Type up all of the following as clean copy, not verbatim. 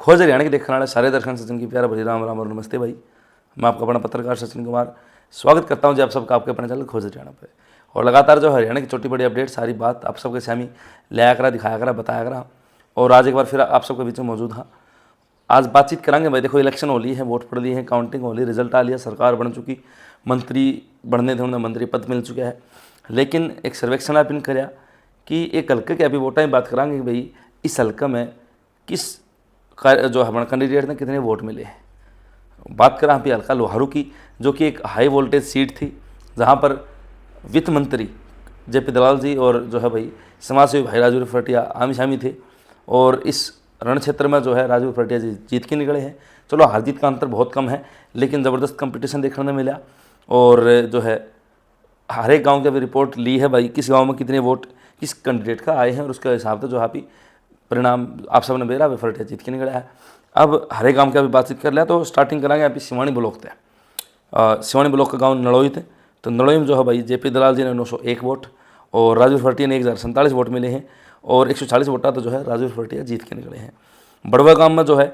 खोज हरियाणा के देखने वाले सारे दर्शक सचिन की प्यारा भरी राम राम और नमस्ते भाई। मैं आपका अपना पत्रकार सचिन कुमार स्वागत करता हूं जी आप सबका आपके अपने चैनल खोज हरियाणा पे। और लगातार जो हरियाणा की छोटी बड़ी अपडेट सारी बात आप सबके सामने लाया करा, दिखाया करा, बताया करा। और आज एक बार फिर आप सबके बीच में मौजूद हाँ। आज बातचीत करेंगे भाई। देखो, इलेक्शन हो ली है, वोट पड़ ली है, काउंटिंग हो ली, रिजल्ट आ लिया, सरकार बन चुकी, मंत्री बनने थे उन्हें मंत्री पद मिल चुका है। लेकिन एक सर्वेक्षण आपने कराया कि एक हल्के के अभी वोटा की बात करांगे कि भाई इस हल्का में किस जो हमारे कैंडिडेट ने कितने वोट मिले हैं। बात करें अभी हल्का लोहारू की, जो कि एक हाई वोल्टेज सीट थी, जहां पर वित्त मंत्री जेपी दलाल जी और जो है भाई समाजसेवी भाई राजू रफरटिया आमी शामी थे। और इस रण क्षेत्र में जो है राजू रफरटिया जी जीत के निकले हैं। चलो, हार जीत का अंतर बहुत कम है, लेकिन ज़बरदस्त कंपटीशन देखने में मिला। और जो है हर एक गाँव की अभी रिपोर्ट ली है भाई, किस गाँव में कितने वोट किस कैंडिडेट का आए हैं, और उसके हिसाब से जो है परिणाम आप सबने बेरा रफरटिया जीत के निकला है। अब हरे गांव की अभी बातचीत कर लिया, तो स्टार्टिंग कराएंगे अभी सिवानी ब्लॉक थे। सिवानी ब्लॉक का गांव नड़ोई थे। तो नड़ोई में जो है भाई जेपी दलाल जी ने 901 वोट और राजू रफरटिया ने 1047 वोट मिले हैं। और 140 वोटा तो जो है राजू रफरटिया जीत के निकले हैं। बड़वा गांव में जो है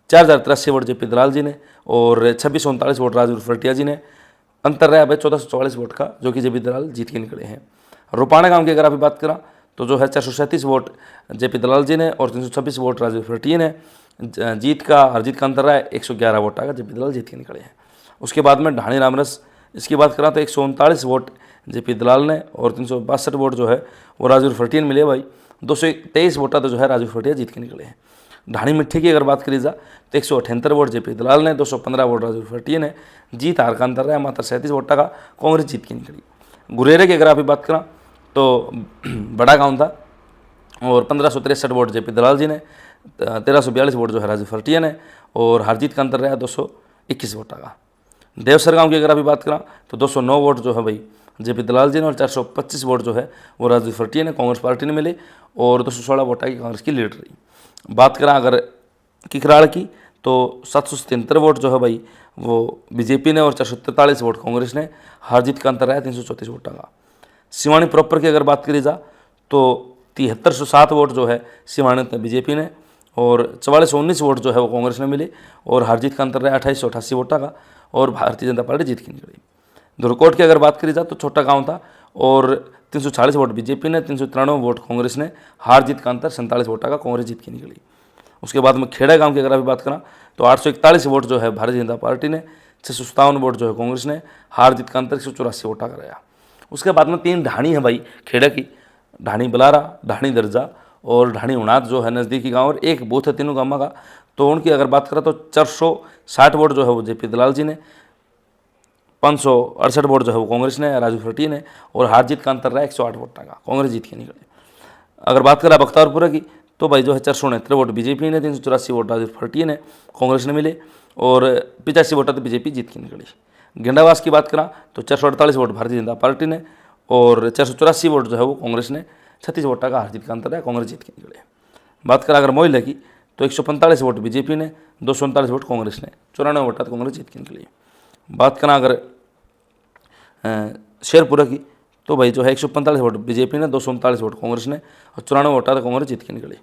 4083 वोट जेपी दलाल जी ने और 2639 वोट राजू रफरटिया जी ने। अंतर रहा भाई 1444 वोट का, जो कि जेपी दलाल जीत के निकले हैं। रुपाणा गांव की अगर अभी बात करा तो जो है 437 वोट जेपी दलाल जी ने और 326 वोट राजू रफरटिया ने। जीत का हर जीत का अंतर रहा है 111 वोट का, जेपी दलाल जीत के निकले हैं। उसके बाद में ढाणी रामरस, इसकी बात करा तो 139 वोट जेपी दलाल ने और 362 वोट जो है वो राजू रफरटिया ने मिले भाई। 223 वोटा तो जो है राजू रफरटिया जीत के निकले हैं। ढाणी मिट्टी की अगर बात करी जा तो 178 वोट जेपी दलाल ने, 215 वोट राजू रफरटिया ने। जीत हार का अंतर रहा है मात्र 37 वोटा का, कांग्रेस जीत के निकली। गुरेरे की अगर आप बात करा तो बड़ा गांव था और 1563 वोट जेपी दलाल जी ने, 1342 वोट जो है राजू रफरटिया ने और हार जीत का अंतर रहा 221 वोटा का। देवसर गांव की अगर अभी बात करा तो 209 वोट जो है भाई जेपी दलाल जी ने और 425 वोट जो है वो राजू रफरटिया ने, कांग्रेस पार्टी ने मिले और 216 वोटा की कांग्रेस की लीड रही। बात करें अगर किकराड़ की तो 777 वोट जो है भाई वो बीजेपी ने और 443 वोट कांग्रेस ने। हार जीत का अंतर रहा 334 वोटा का। सिवानी प्रॉपर की अगर बात करी जा तो 7307 वोट जो है सिवानी में बीजेपी ने और 4419 वोट जो है वो कांग्रेस ने मिले और हार जीत का अंतर रहा 2888 वोटा का और भारतीय जनता पार्टी जीत के निकली। धुरकोट की अगर बात करी जा तो छोटा गांव था और 340 वोट बीजेपी ने, 393 वोट कांग्रेस ने। हार जीत का अंतर 47 वोटा का, कांग्रेस जीत के निकली। उसके बाद में खेड़ा गांव की अगर अभी बात करा तो 841 वोट जो है भारतीय जनता पार्टी ने, 657 वोट जो है कांग्रेस ने। हार जीत का अंतर 184 वोटा का रहा। उसके बाद में 3 ढाणी है भाई खेड़ा की, ढाणी बलारा, ढाणी दर्जा और ढाणी उनात जो है नज़दीकी गांव, और एक बूथ है तीनों गाँव का। तो उनकी अगर बात करें तो 460 वोट जो है वो जेपी दलाल जी ने, 568 वोट जो है वो कांग्रेस ने, राजू रफरटिया ने और हार जीत का अंतर रहा 108 वोटा का, कांग्रेस जीत के निकले। अगर बात करें बख्तारपुरा की तो भाई जो है 469 वोट बीजेपी ने, 384 वोट राजू रफरटिया ने, कांग्रेस ने मिले और 85 वोटा तो बीजेपी जीत के निकली। गेंडावास की बात करा तो 448 वोट भारतीय जनता पार्टी ने और 484 वोट जो है वो कांग्रेस ने। 36 वोटा का हार जीत का अंतर है, कांग्रेस जीत के निकले। बात करें अगर मोइला की तो 145 वोट बीजेपी ने, 239 वोट कांग्रेस ने, 94 वोटा तो कांग्रेस जीत के निकली। बात करें अगर शेरपुरा की तो भाई जो है 145 वोट बीजेपी ने, 239 वोट कांग्रेस ने और 94 वोटा तो कांग्रेस जीत के निकली।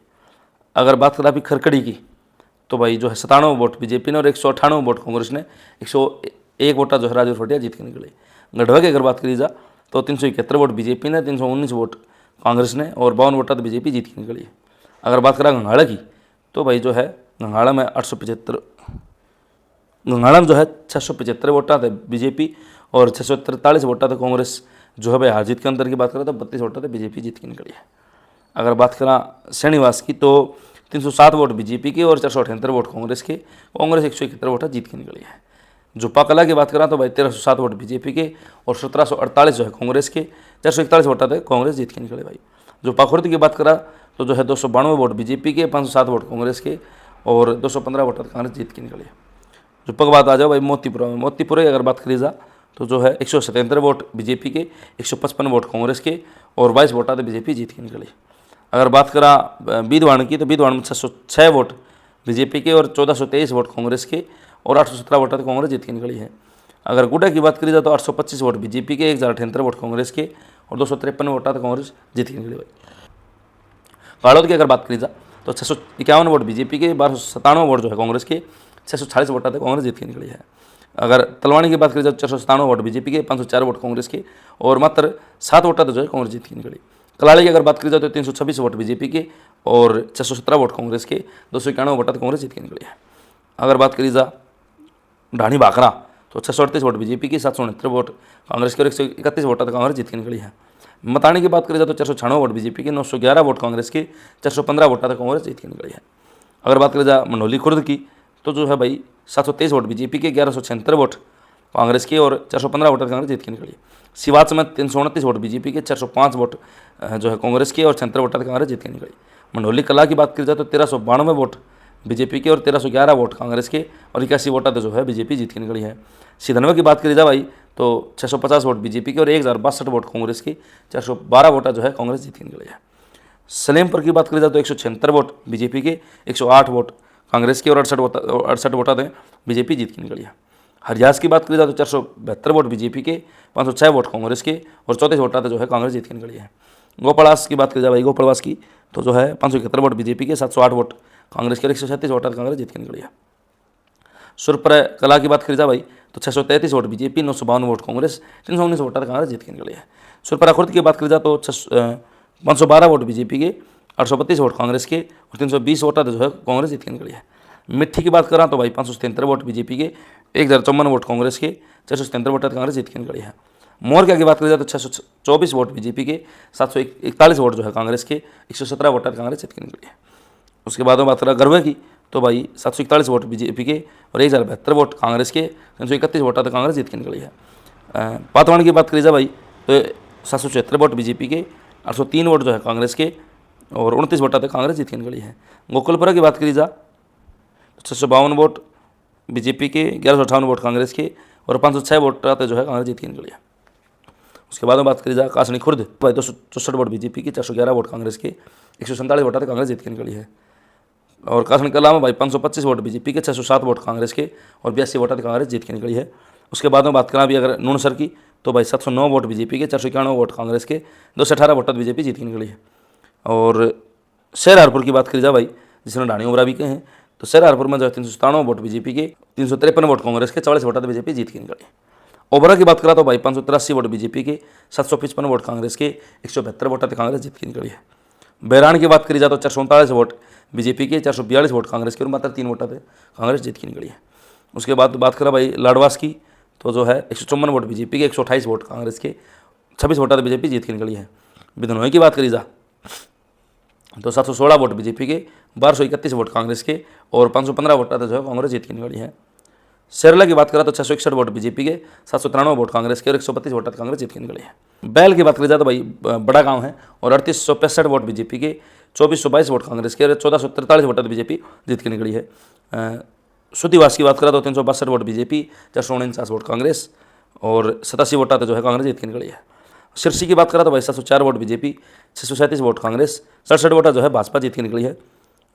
अगर बात करें अभी खरकड़ी की तो भाई जो है 97 वोट बीजेपी ने और 198 वोट कांग्रेस ने, 101 वोटा जो है राजू रफरटिया जीत के निकले। गढ़वा की अगर बात करी जा तो 371 वोट बीजेपी ने, 319 वोट कांग्रेस ने और 52 वोटा तो बीजेपी जीत के निकली। अगर बात करें घंगाड़ा की तो भाई जो है घंगाड़ा में 875, घंगाड़ा में जो है 675 वोटा थे बीजेपी और 643 वोटा थे कांग्रेस जो है भाई। हार जीत के अंतर की बात करें तो 32 वोटा थे बीजेपी जीत के निकली है। अगर बात करें श्रीनिवास की तो 307 वोट बीजेपी के और 478 वोट कांग्रेस के, कांग्रेस 171 वोटा जीत के निकली है। जुप्पा कला की बात करें तो भाई 1307 वोट बीजेपी के और 1748 जो है कांग्रेस के, 441 वोटा थे कांग्रेस जीत के निकले भाई। जुप्पा खुर्द की बात करा तो जो है 292 वोट बीजेपी के, 507 वोट कांग्रेस के और 215 वोटा कांग्रेस जीत के निकली। जुप्पा की बात आ जाओ भाई मोतीपुरा में। मोतीपुरा की अगर बात करी जा तो जो है 177 वोट बीजेपी के, 155 वोट कांग्रेस के और 22 वोटा तो बीजेपी जीत के निकली। अगर बात करा बीदवाण की तो बीदवाण में 606 वोट बीजेपी के और 1423 वोट कांग्रेस के और 817 वोटा तो कांग्रेस जीत के निकली है। अगर गुडा की बात करी जाए तो 825 वोट बीजेपी के, 1078 वोट कांग्रेस के और 253 वोटा तो कांग्रेस जीत के निकली भाई। बाड़ौद की अगर बात करी जाए तो 651 वोट बीजेपी के, 1297 वोट जो है कांग्रेस के, 646 वोट आते कांग्रेस जीत के निकली है। अगर तलवाणी की बात करें तो 497 वोट बीजेपी के, 504 वोट कांग्रेस के और मात्र 7 वोट जो है कांग्रेस जीत के निकली। कलाड़ी की अगर बात करी जाए तो 326 वोट बीजेपी के और 617 वोट कांग्रेस के, 291 वोट कांग्रेस जीत के निकली है। अगर बात करी जा ढाणी भाखरा तो 638 वोट बीजेपी की, 769 वोट कांग्रेस के और 131 वोट कांग्रेस जीत के निकली है। मताणी की बात करी जाए तो 496 वोट बीजेपी के, 911 वोट कांग्रेस के, 415 वोट कांग्रेस जीत के निकली है। अगर बात करी जाए मंडोली खुर्द की तो जो है भाई 723 वोट बीजेपी के, 1176 वोट कांग्रेस के और 415 वोट कांग्रेस जीत के निकली। सिवाच में 329 वोट बीजेपी के, 405 वोट जो है कांग्रेस के और 76 वोट कांग्रेस जीत के निकली। मंडोली कला की बात करी जाए तो 1392 वोट बीजेपी के और 1311 वोट कांग्रेस के और 81 वोट जो है बीजेपी जीत के निकली है। सिधनवे की बात करी जाए भाई तो 650 वोट बीजेपी के और 1062 वोट कांग्रेस के, 412 वोट जो है कांग्रेस जीत के निकली है। सलेमपुर की बात करी जाए तो 176 वोट बीजेपी के, 108 वोट कांग्रेस के और 68 वोट आते बीजेपी जीत के निकली है। हरियास की बात करी जाए तो 472 वोट बीजेपी के, 506 वोट कांग्रेस के और 34 वोट आते जो है कांग्रेस जीत के निकली है। गोपालास की बात करी जाए भाई गोपालवास की तो जो है 571 वोट बीजेपी के, 708 वोट कांग्रेस के और 137 वोट कांग्रेस जीत के निकली है। सुरपर कला की बात करी जाए भाई तो 633 vote BJP, 952 vote Congress, 319 vote Congress जीत के निकली है। सुरपरा खुर्द की बात करी जाए तो 512 वोट बीजेपी के, 832 वोट कांग्रेस के और 320 वोट जो है कांग्रेस जीत के निकली है। मिट्टी की बात करा तो भाई 577 वोट बीजेपी के, 1054 वोट कांग्रेस के, 677 वोट कांग्रेस जीत के निकली है। मोरका की बात करी जाए तो 624 वोट बीजेपी के, 741 वोट जो है कांग्रेस के, 117 वोट कांग्रेस जीत के निकली है। उसके बाद में बात करा गरवे की तो भाई 741 वोट बीजेपी के और 1072 वोट कांग्रेस के, 331 वोट कांग्रेस जीत के निकली है। पातवान की बात करी जाए भाई तो 776 वोट बीजेपी के, 803 वोट जो है कांग्रेस के और 29 वोट कांग्रेस जीत के निकली है। गोकुलपुरा की बात करी जा तो 652 वोट बीजेपी के, 1158 वोट कांग्रेस के और 506 वोट आते जो है कांग्रेस जीत के निकली है। उसके बाद में बात करी जा कासनी खुर्द भाई 264 वोट बीजेपी की, 411 वोट कांग्रेस के, 147 वोट आते कांग्रेस जीत के निकली है। और कासनी कला में भाई 525 वोट बीजेपी के, 607 वोट कांग्रेस के और 82 वोट आते कांग्रेस जीत के निकली है। उसके बाद में बात करा भी अगर नूनसर की तो भाई 709 वोट बीजेपी के, 491 वोट कांग्रेस के, 218 वोट बीजेपी जीत के निकली है। और शेरहारपुर की बात करी जाए भाई जिसने ढाणी उमरा भी कहे हैं तो शेरहारपुर में जो है 397 वोट बीजेपी के, 353 वोट कांग्रेस के, 40 वोट बीजेपी जीत के निकली। ओबरा की बात करा तो भाई 583 वोट बीजेपी के, 755 वोट कांग्रेस के, 172 वोट कांग्रेस जीत के निकली है। बैरान की बात करी जाए तो 439 वोट बीजेपी के, 442 वोट कांग्रेस के और मात्र 3 वोट कांग्रेस जीत के निकली है। उसके बाद बात करा भाई लाडवास की तो जो है 154 वोट बीजेपी के, 128 वोट कांग्रेस के, 26 वोट बीजेपी जीत के निकली है। बिधनोई की बात करी जा तो 716 वोट बीजेपी के, 1231 वोट कांग्रेस के और 515 वोट जो है कांग्रेस जीत के निकली है। शेरला की बात करा तो 661 वोट बीजेपी के, 793 वोट कांग्रेस के और 132 वोट कांग्रेस जीत के निकली है। बैल की बात करी जाए तो भाई बड़ा गांव है और 3865 वोट बीजेपी के, 2422 वोट कांग्रेस के और 1443 वोट बीजेपी जीत के निकली है। सुतिवास की बात करा तो 362 वोट बीजेपी, 449 वोट कांग्रेस और 87 वोट जो है कांग्रेस जीत के निकली है। सिरसी की बात करा तो भाई 704 vote BJP, 637 vote Congress, 67 vote जो है भाजपा जीत के निकली है।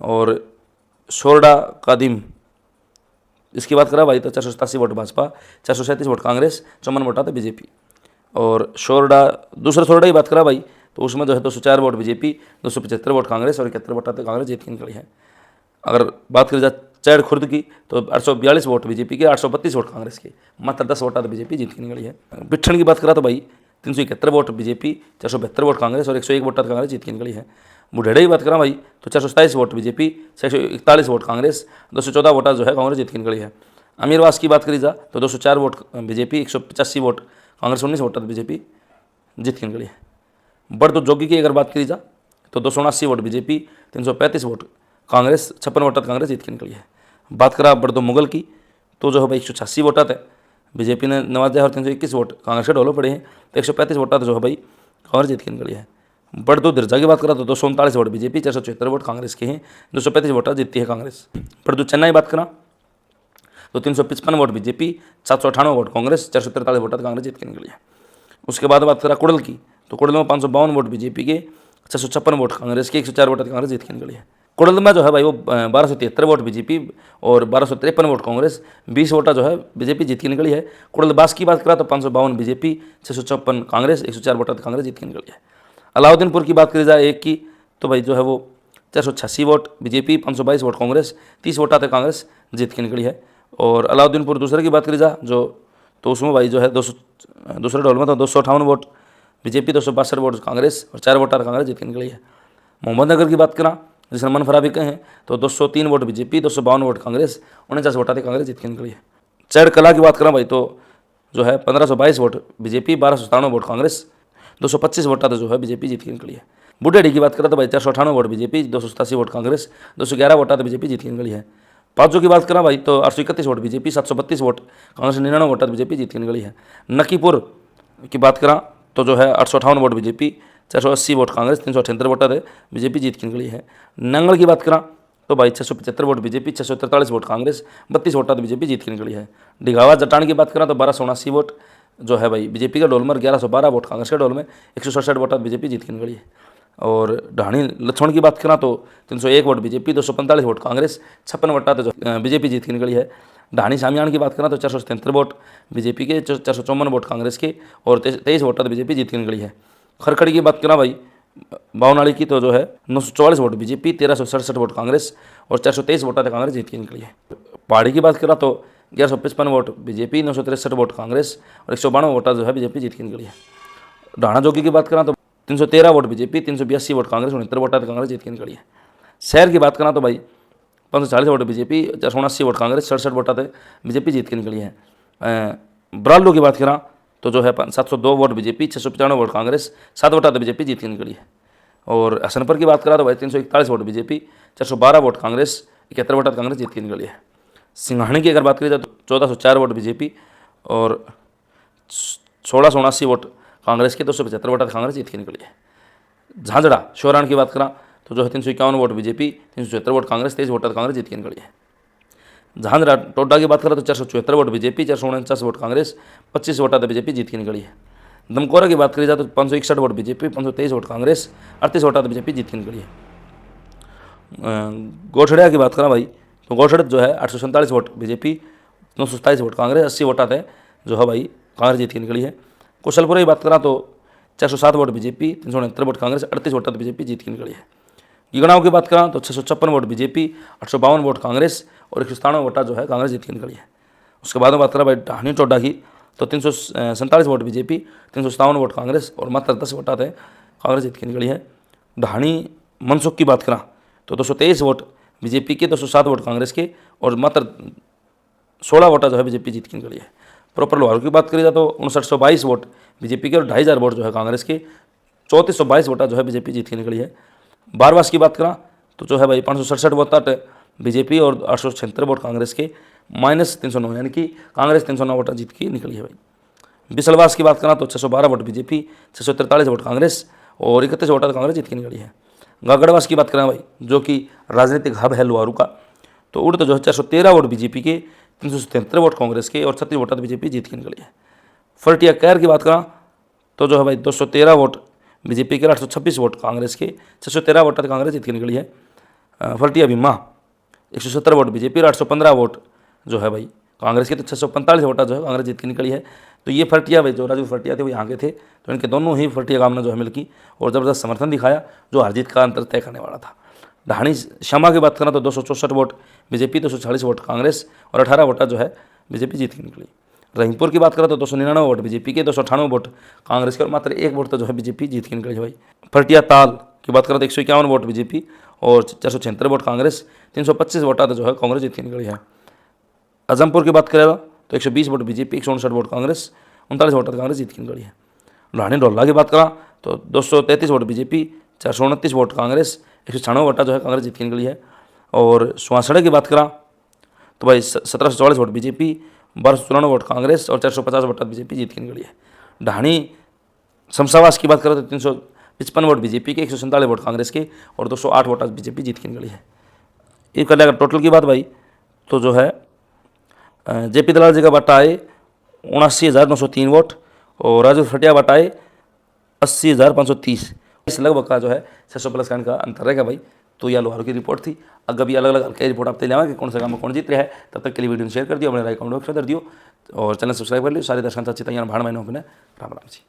और शोरडा कादिम इसकी बात करा भाई तो 487 vote Bhajpa, 437 vote Congress, 54 vote आते बीजेपी। और दूसरा शोरडा की बात करा भाई तो उसमें जो है 204 वोट बीजेपी, 275 वोट कांग्रेस और 71 वोट आते कांग्रेस जीत के निकली है। अगर बात करी जाए चैड़ खुर्द की तो 842 वोट बीजेपी के, 832 वोट कांग्रेस के, मात्र 10 वोट आते बीजेपी जीत के निकली है। बिठन की बात करा तो भाई 371 वोट बीजेपी, 472 वोट कांग्रेस और 101 वोट कांग्रेस जीत के निकली है। बुढ़ेड़े की बात करा भाई तो 427 vote BJP, 641 vote Congress, 214 vote जो है कांग्रेस जीत के निकली है। अमीरवास की बात करी जा तो 204 vote BJP, 185 vote Congress, 19 vote BJP जीत के निकली है। बड़दो जोगी की अगर बात करी जा तो 279 vote BJP, 335 vote Congress, 56 vote Congress जीत के निकली है। बात करा बड़दो मुगल की तो जो है भाई 186 वोट आते बीजेपी ने नवाजा और 321 वोट कांग्रेस के ढोलो पड़े हैं, तो 135 वोट जो है भाई कांग्रेस जीत के निकली है। बड़दो दिरजा की बात करा तो 239 वोट बीजेपी, 474 वोट कांग्रेस के हैं, 235 वोट जीतती है कांग्रेस। बड़दो चेन्नई बात करा तो 355 vote BJP, 798 vote Congress, 443 vote Congress जीत के निकली है। उसके बाद बात करा कुड़ल की तो कुड़ल में 552 वोट बीजेपी के, 656 वोट कांग्रेस के, 104 वोट कांग्रेस जीत के निकली है। कुड़ल में जो है भाई वो 1273 वोट बीजेपी और 1253 वोट कांग्रेस, 20 वोटा जो है बीजेपी जीत के निकली है। कुड़ल बास की बात करा तो 552 बीजेपी, 656 कांग्रेस, 104 वोटा कांग्रेस जीत के निकली है। अलाउद्दीनपुर की बात करी जाए एक की तो भाई जो है वो 486 vote BJP, 522 vote Congress, 30 vote आते कांग्रेस जीत के निकली है। और अलाउद्दीनपुर दूसरे की बात करी जा जो, तो उसमें भाई जो है दूसरे ढोल में तो 258 वोट बीजेपी, 262 वोट कांग्रेस और 4 वोट कांग्रेस जीत के निकली है। मोहम्मदनगर की बात करा जिसने मन फराबी कहे हैं तो 203 vote BJP, 252 vote Congress, 49 vote आते कांग्रेस जीत के निकली है। चैड़ कला की बात करा भाई तो जो है 1522 vote BJP, 1297 vote Congress, 225 vote आते जो है बीजेपी जीत के निकली है। बुढ़ेडी की बात करें तो भाई 498 vote BJP, 287 vote Congress, 211 vote आते बीजेपी जीत के निकली है। पाँचों की बात करा भाई तो 831 vote BJP, 732 vote Congress, 99 vote आते बीजेपी जीत के निकली है। नकीपुर की बात करा तो जो है 858 vote BJP, 480 vote Congress, 378 vote आते बीजेपी जीत के निकली है। नंगल की बात करा तो भाई 675 vote BJP, 643 vote Congress, 32 vote आते बीजेपी जीत के निकली है। डिघावा जटान की बात करा तो 1279 वोट जो है भाई बीजेपी का डोल में, 1112 वोट कांग्रेस के डोल में, 167 वोट आते बीजेपी जीत के निकली है। और ढाणी लक्ष्मण की बात करा तो 301 vote BJP, 245 vote Congress, 56 vote आते जो बीजेपी जीत के निकली है। ढाणी सामियान की बात करा तो 477 वोट बीजेपी के, 454 वोट कांग्रेस के और 23 वोट आते बीजेपी जीत के निकली है। खरखड़ी की बात करा भाई बावनाड़ी की तो जो है 944 वोट बीजेपी, 1367 वोट कांग्रेस और 423 वोट आते कांग्रेस जीत के निकली है। पहाड़ी की बात करा तो 1155 वोट बीजेपी, 963 वोट कांग्रेस और 192 वोट जो है बीजेपी जीत के निकली है। ढाणा जोगी की बात करा तो 313 vote BJP, 382 vote Congress, 69 vote आते कांग्रेस जीत के निकली है। शहर की बात करा तो भाई 540 vote BJP, 479 vote Congress, 67 vote आते बीजेपी जीत के निकली है। ब्राल्डो की बात करा तो जो है 702 vote BJP, 695 vote Congress, 7 vote आते बीजेपी जीत के निकली है। और हसनपुर की बात करा तो भाई 341 vote BJP, 412 vote Congress, 71 vote Congress जीत के निकली है। सिंघाणी की अगर बात करी जाए तो 1404 वोट बीजेपी और 1679 वोट कांग्रेस के, 275 वोट कांग्रेस जीत के निकली है। झांझड़ा शोराण की बात करा तो जो है 351 vote BJP, 374 vote Congress, 23 vote Congress जीत के निकली है। झांझरा टोडा की बात करें तो 474 vote BJP, 449 vote Congress, 25 vote आते बीजेपी जीत के निकली है। दमकोरा की बात करी जाए तो 561 vote BJP, 523 vote Congress, 38 vote आते बीजेपी जीत के निकली है। गोठड़िया की बात करें भाई तो गोठड़ जो है 847 vote BJP, 927 vote Congress, 80 vote आते जो है भाई कांग्रेस जीत के निकली है। कुशलपुरा की बात करा तो 407 vote BJP, 369 vote Congress, 38 vote आते बीजेपी जीत के निकली है। गिगड़ाव की बात करा तो 656 वोट बीजेपी, 852 वोट कांग्रेस और 197 वोटा जो है कांग्रेस जीत के निकली है। उसके बाद में बात करा भाई ढाणी टोडा की तो 347 वोट बीजेपी, 357 वोट कांग्रेस और मात्र 10 वोट आते कांग्रेस जीत के निकली है। ढाणी मनसुख की बात करा तो 223 वोट बीजेपी के, 207 वोट कांग्रेस के और मात्र 16 वोटा जो है बीजेपी जीत के निकली है। प्रॉपर लोहारू की बात करी जाए तो 5922 वोट बीजेपी के और 2500 वोट जो है कांग्रेस के, 3422 वोटा जो है बीजेपी जीत के निकली है। बारवास की बात करा तो जो है भाई 567 वोट बीजेपी और 876 वोट कांग्रेस के, -309 यानी कि कांग्रेस 309 वोट जीत की निकली है भाई। बिसलवास की बात करा तो 612 वोट बीजेपी, 643 वोट कांग्रेस और 31 वोट कांग्रेस जीत की निकली है। गागड़वास की बात करें भाई जो कि राजनीतिक हब है लोहारू का, तो उड़ तो जो है 413 वोट बीजेपी के, 377 वोट कांग्रेस के और 36 वोट बीजेपी जीत के निकली है। फर्टिया कैर की बात करा तो जो है भाई 213 वोट बीजेपी के, 826 वोट कांग्रेस के, 613 वोट कांग्रेस जीत के निकली है। फर्टिया भीमा 170 वोट बीजेपी और 815 वोट जो है भाई कांग्रेस के, तो 645 वोटा जो है कांग्रेस जीत के निकली है। तो ये फर्टिया भाई जो राजू फर्टिया थे वो यहाँ के थे, तो इनके दोनों ही फर्टिया गांव ने जो है मिलकी और ज़बरदस्त समर्थन दिखाया जो हार जीत का अंतर तय करने वाला था। ढाणी श्यामा की बात करें तो 264 वोट बीजेपी, 240 वोट कांग्रेस और 18 वोटा जो है बीजेपी जीत के निकली। रहीमपुर की बात करें तो 299 वोट बीजेपी के, 298 वोट कांग्रेस के और मात्र 1 वोट तो जो है बीजेपी जीत के निकली है भाई। फर्टिया ताल की बात करें तो 151 वोट बीजेपी और 476 वोट कांग्रेस, 325 वोटा तो जो है कांग्रेस जीत के निकली है। आजमपुर की बात करें तो 120 vote BJP, 159 vote Congress, 39 vote Congress जीत के निकली है। ढाणी ढोला की बात करा तो 233 वोट बीजेपी, 429 वोट कांग्रेस, 196 वोटा जो है कांग्रेस जीत के निकली है। और सुहासड़े की बात करा तो भाई 1744 वोट बीजेपी, 1294 वोट कांग्रेस और 450 वोट बीजेपी जीत के निकली है। ढाणी शमशाबाद की बात करें तो 355 वोट बीजेपी के, 147 वोट कांग्रेस के और 208 वोट बीजेपी जीत के निकली है। ये कर लेगा टोटल की बात भाई तो जो है जेपी दलाल जी का बटा आए 79,903 वोट और राजू फटिया बटा आए 80,530, इस लगभग का जो है 600 प्लस का इनका अंतर रहेगा भाई। तो यह लोहारू की रिपोर्ट थी। अगर भी अलग अलग हल्के रिपोर्ट आपते लेवा कि कौन सा काम में कौन जीत रहा है, तब तक के लिए वीडियो शेयर कर दियो, अपने राय कमेंट बॉक्स में कर दियो और चैनल सब्सक्राइब कर लियो। सारे दर्शक अच्छी तैयार भाड़ महीनों में राम राम जी।